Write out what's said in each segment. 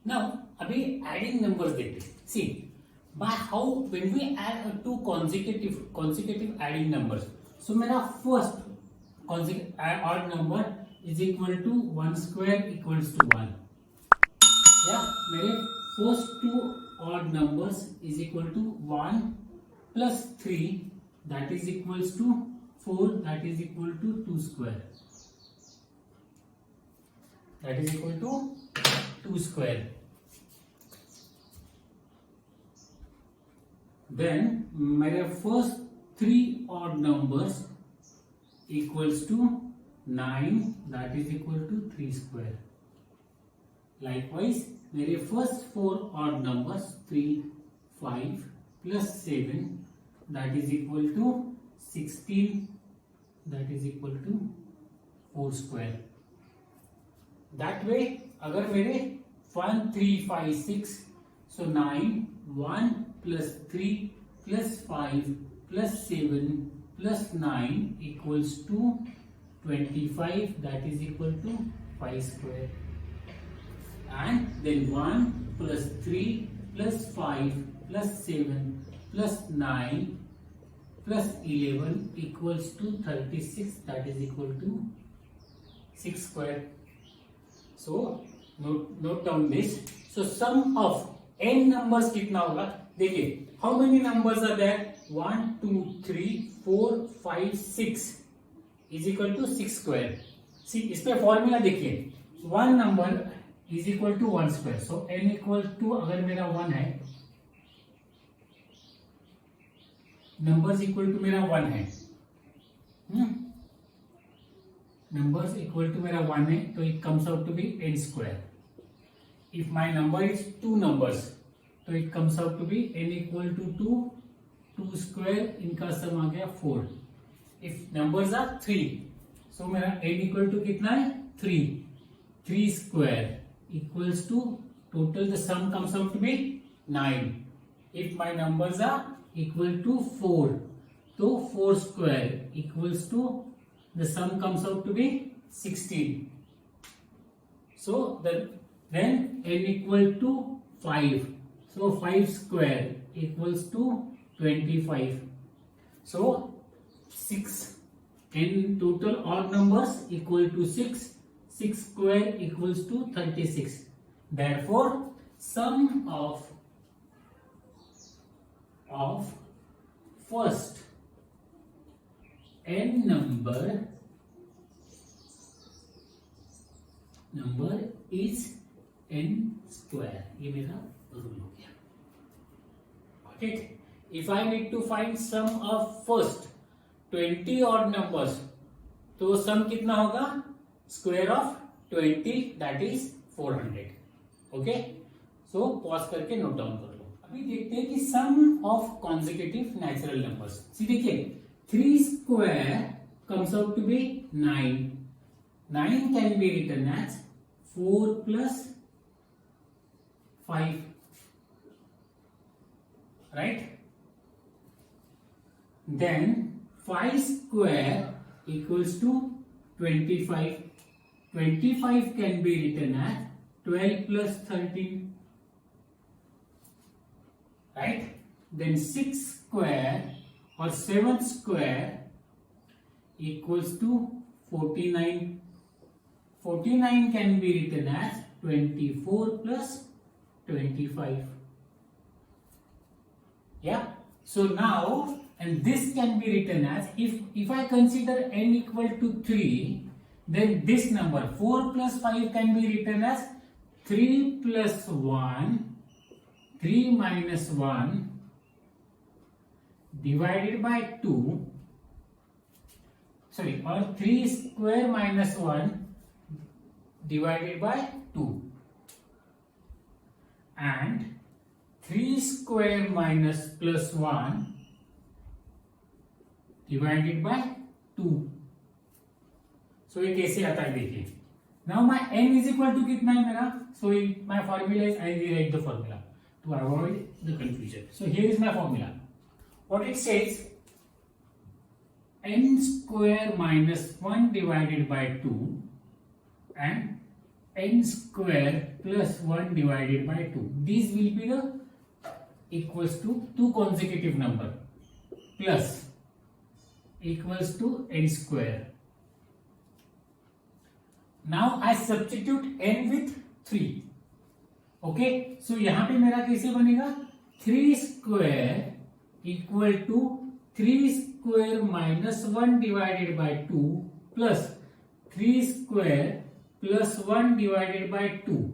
Now अभी adding numbers देखते हैं. सी by how when we add two consecutive adding numbers, so मेरा first consecutive odd number is equal to 1 square equals to 1. या मेरे first two odd numbers is equal to 1 plus 3 that is equals to 4 that is equal to 2 square, that is equal to 2 square. Then मेरे first three odd numbers equals to 9 that is equal to 3 square. Likewise मेरे first four odd numbers 3, 5 plus 7 that is equal to 16 that is equal to 4 square. That way अगर मेरे 1, 3, 5, 6 so 9 1 plus 3 plus 5 plus 7 plus 9 equals to 25 that is equal to 5 square. And then 1 plus 3 plus 5 plus 7 plus 9 plus 11 equals to 36 that is equal to 6 square. So note down this. So sum of n numbers कितना होगा? देखिए how many numbers are there? 1 2 3 4 5 6 is equal to 6 square. See इस पे formula देखिए, one number is equal to 1 square. So n equal to अगर मेरा 1 है, numbers equal to मेरा 1 है, numbers equal to मेरा 1 है, तो it comes out to be n square. If my number is two numbers, तो it comes out to be n equal to 2, 2 square इनका सम आ गया 4. If numbers are 3, so मेरा n equal to कितना है 3, 3 square equals to total the sum comes out to be 9. If my numbers are equal to 4, तो 4 square equals to the sum comes out to be 16. So then n equal to 5. So 5 square equals to 25. So 6 n total odd numbers equal to 6. 6 square equals to 36. Therefore sum of first n number is n square. ये मेरा rule हो गया. Got it? If I need to find sum of first 20 odd numbers, तो sum कितना होगा? Square of 20 that is 400. Okay? So pause करके note down कर लो. अभी देखते हैं कि sum of consecutive natural numbers. See देखिए 3 square comes out to be 9. 9 can be written as 4 plus 5. Right? Then 5 square equals to 25. 25 can be written as 12 plus 13. Right? Then 6 square or 7 square equals to 49. 49 can be written as 24 plus 25. Yeah. So now, and this can be written as, if I consider n equal to 3, then this number 4 plus 5 can be written as 3 plus 1, 3 minus 1 divided by 2, sorry, or 3 square minus 1 divided by 2, and 3 square minus plus 1 divided by 2. So ये कैसे आता है देखिए. Now my n is equal to कितना है मेरा? So my formula is, I rewrite the formula to avoid the confusion. So here is my formula. What it says, n square minus 1 divided by 2 and n square plus 1 divided by 2. These will be the equals to two consecutive number plus equals to n square. Now I substitute n with 3. Okay, so यहाँ पे मेरा कैसे बनेगा 3 square equal to 3 square minus 1 divided by 2 plus 3 square plus 1 divided by 2.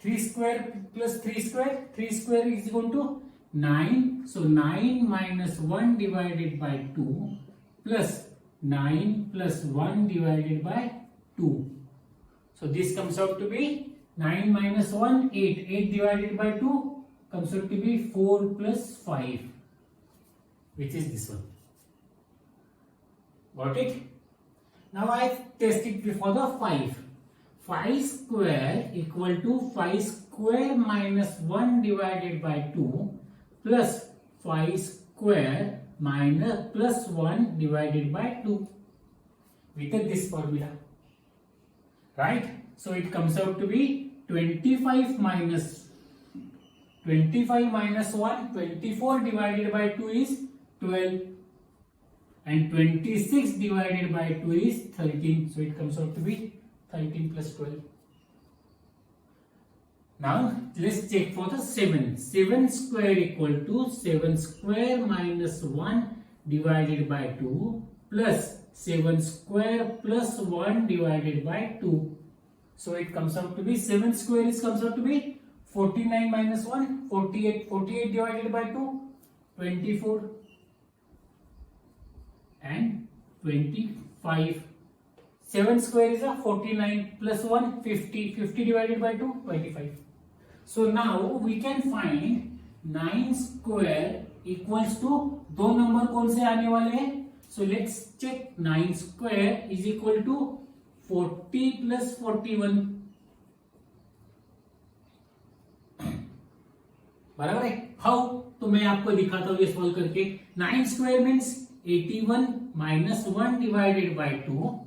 3 square plus 3 square is equal to 9. So 9 minus 1 divided by 2 plus 9 plus 1 divided by 2. So this comes out to be 9 minus 1, 8. 8 divided by 2 comes out to be 4 plus 5, which is this one. Got it? Now I test it before the 5. 5 square equal to 5 square minus 1 divided by 2 plus 5 square minus plus 1 divided by 2 with this formula. Right? So it comes out to be 25 minus 1, 24 divided by 2 is 12 and 26 divided by 2 is 13. So it comes out to be 13 plus 12. Now let's check for the 7. 7 square equal to 7 square minus 1 divided by 2 plus 7 square plus 1 divided by 2. So it comes out to be 7 square is comes out to be 49 minus 1, 48. 48 divided by 2, 24 and 25. 7 square is a 49 plus 1, 50. 50 divided by 2, 25. So now we can find 9 square equals to दो number कौन से आने वाले हैं. So let's check. 9 square is equal to 40 plus 41. बराबर है. How? तो मैं आपको दिखाता हूं ये सॉल्व करके. 9 square means 81 minus 1 divided by 2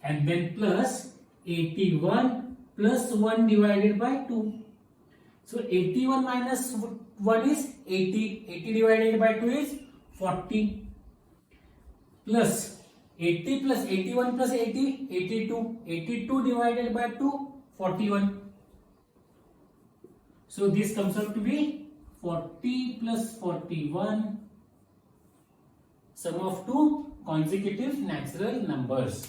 and then plus 81 plus 1 divided by 2. So 81 minus 1 is 80. 80 divided by 2 is 40 plus 80 plus 81 plus 80, 82. 82 divided by 2, 41. So this comes out to be 40 plus 41, sum of two consecutive natural numbers.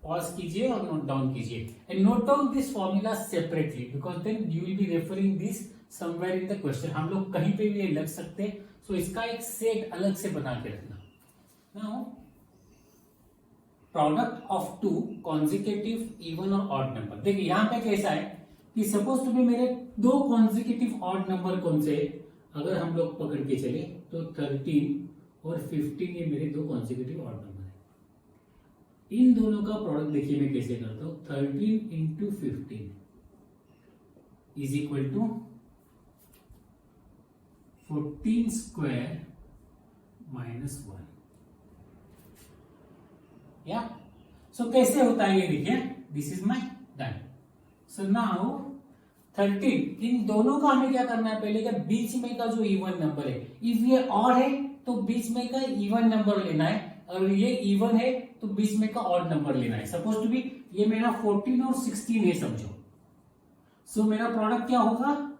Pause कीजिए और note down कीजिए. And note down this formula separately because then you will be referring this somewhere in the question. हम लोग कहीं पे भी ये लग सकते हैं. So इसका एक सेट अलग से बना के रखना. Now product of two consecutive even और ऑड नंबर. देखिए यहां पे कैसा है कि सपोज टू बी मेरे दो कॉन्जिक्यूटिव ऑड नंबर कौन से, अगर हम लोग पकड़ के चले तो 13 और 15 ये मेरे दो कॉन्जिक्यूटिव ऑड नंबर है. इन दोनों का प्रोडक्ट देखिए मैं कैसे करता हूं. 13 into 15 is equal to 14 square minus 1. या सो कैसे होता है ये देखिए. This is my done. So now 13 इन दोनों का हमें क्या करना है पहले, क्या बीच में का जो इवन नंबर है, इफ ये ऑड है तो बीच में का इवन नंबर लेना है, और ये इवन है तो बीच में का ऑड नंबर लेना है. सपोज टू बी ये मेरा 14 और 16 है समझो. सो मेरा प्रोडक्ट क्या होगा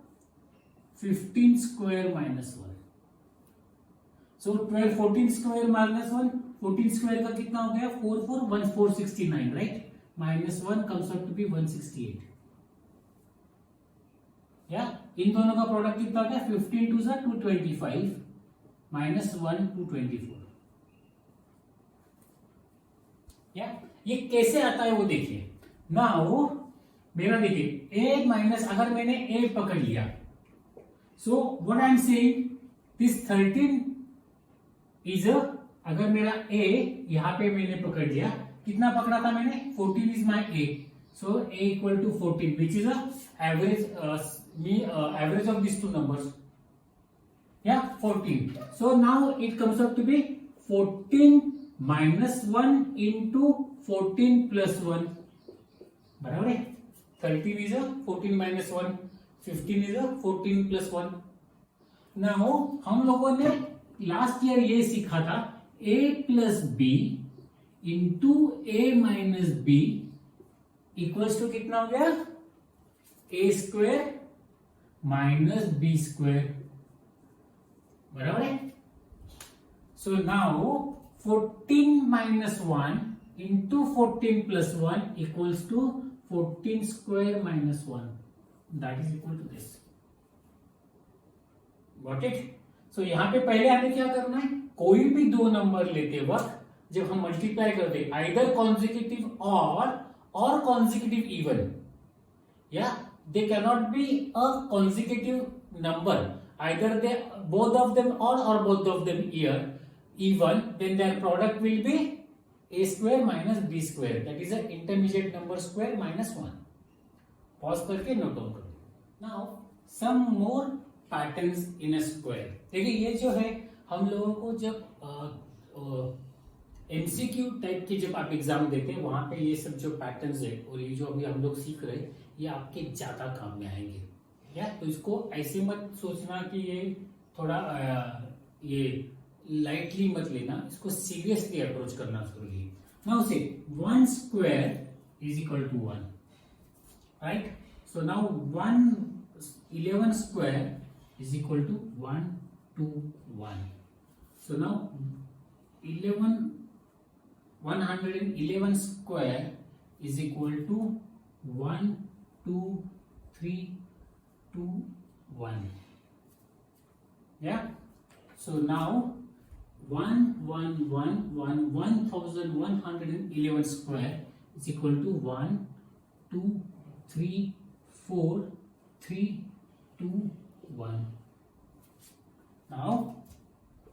15 square minus 1. So 12 14 square minus 1, 14 square का कितना हो गया 4 4 1 469 right. Minus 1 comes out to be 168. या इन दोनों का प्रोडक्ट कितना हो गया 15 टू 225 माइनस 1 224. या ये कैसे आता है वो देखिए. नाउ मेरा देखिए a माइनस, अगर मैंने a पकड़ लिया, so what I am saying this 13 is a, अगर मेरा a यहां पे मैंने पकड़ लिया, कितना पकड़ा था मैंने 14 is my a. So a equal to 14 which is average of this two numbers. या 14. So now it comes out to be 14 minus 1 into 14 plus 1 बराबर है। 13 is 14 minus 1, 15 is 14 plus 1। Now हम लोगों ने लास्ट ईयर ये सीखा था a plus B into A minus B equals to कितना हो गया, A square minus B square, बराबर है। So now 14 minus 1 into 14 plus 1 equals to 14 square minus 1, that is equal to this. Got it. So यहां पे पहले हमें क्या करना है, कोई भी दो नंबर लेते वक्त जब हम मल्टीप्लाई करते either consecutive or consecutive even, या they can not be a consecutive number, either they both of them or both of them even, then their product will be a square minus b square, that is a intermediate number square minus 1. Pause करके note down कर। Now some more patterns in a square. देखिए ये जो है हम लोगों को जब एमसीक्यू टाइप के जब आप एग्जाम देते हैं वहां पे ये सब जो पैटर्न्स है और ये जो अभी हम लोग सीख रहे हैं ये आपके ज्यादा काम में आएंगे, या तो इसको ऐसे मत सोचना कि ये थोड़ा ये लाइटली मत लेना, इसको सीरियसली अप्रोच करना जरूरी है। नाउ से 1 square is equal to 1, right. So now 11 square is equal to 1 2 1। So now 111 square is equal to 1 2 3 2 1, yeah। So now 1111 square is equal to 1 2 3 4 3 2 1. Now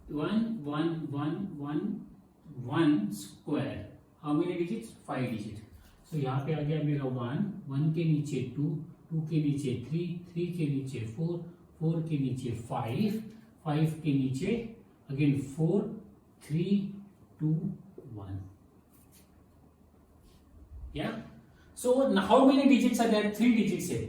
1111 square, how many digits? 5 digits. So यहाँ पे आ गया मेरा 1, 1 के नीचे 2, 2 के नीचे 3, 3 के नीचे 4, 4 के नीचे 5, 5 के नीचे again 4 3 2 1, yeah। So how many digits are there? 3 digits है,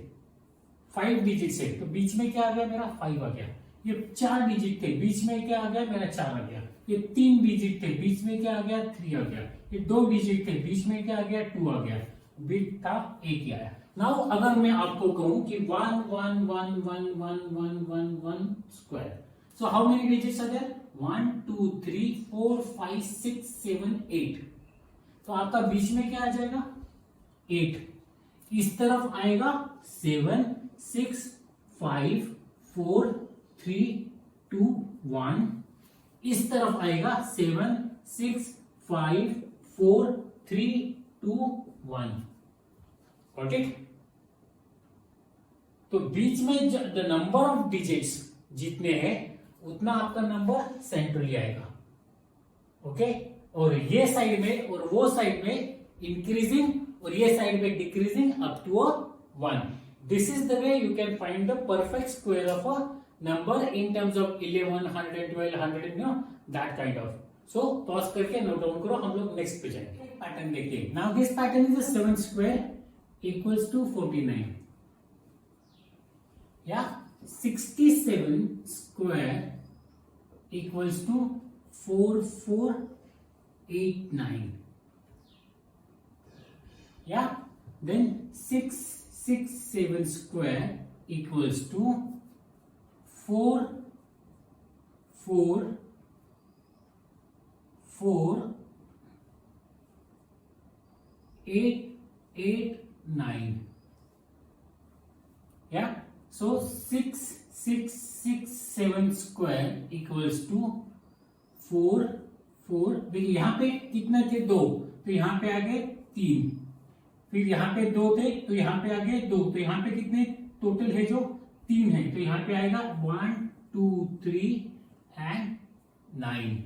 5 digits है, तो बीच में क्या आ गया मेरा 5 आ गया। ये 4 डिजिट थे, बीच में क्या आ गया मेरा 4 आ गया। ये 3 डिजिट थे, बीच में क्या आ गया 3 आ गया। ये 2 डिजिट थे, बीच में क्या आ गया 2 आ गया, बीच था 1 ही आया। नाउ अगर मैं आपको कहूं कि 111111 square, so how many digits are there? 1 2 3 4 5 6 7 8, तो आपका बीच में क्या आ जाएगा 8, इस तरफ आएगा 7 6 5 4 3 2 1, इस तरफ आएगा 7 6 5 4 3 2 1, गॉट इट। तो बीच में द नंबर ऑफ डिजिट्स जितने हैं उतना आपका नंबर सेंट्रली आएगा, ओके। और ये साइड में और वो साइड में इंक्रीजिंग और ये साइड में decreasing up to 1। This is the way you can find the perfect square of a number in terms of 11 100 12 100, no that kind of. So pause करके नोट डाउन करो, हम लोग नेक्स्ट पे जाएंगे। पैटर्न देखिए। Now this pattern is 7 square equals to 49, या 67 square equals to 4489, yeah। Then 667 square equals to 444889, yeah। So 667 square equals to 4 4, देखिए यहाँ पे कितने थे 2, तो यहाँ पे आ गए 3, फिर यहाँ पे 2 थे तो यहाँ पे आ गए 2, तो यहाँ पे कितने टोटल है जो 3 है, तो यहाँ पे आएगा 1 2 3 and 9,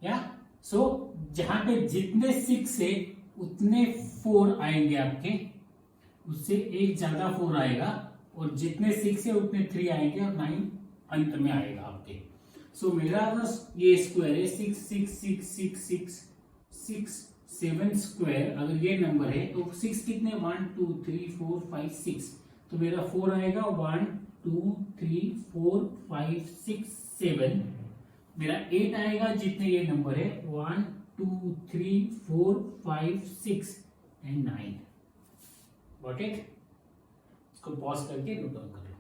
या। सो जहां पे जितने 6 है उतने 4 आएंगे आपके, उससे एक ज्यादा 4 आएगा, और जितने 6 है उतने 3 आएंगे और 9 अंत में आएगा आपके। सो मेरा बस ये स्क्वायर है 6 6 6 6 6 6 7 स्क्वायर, अगर ये नंबर है तो 6 कितने 1 2 3 4 5 6, तो मेरा 4 आएगा 1 2 3 4 5 6 7, मेरा 8 आएगा जितने ये नंबर है 1 2 3 4 5 6 एंड 9। Got it? इसको पॉज करके नोट डाउन कर लो।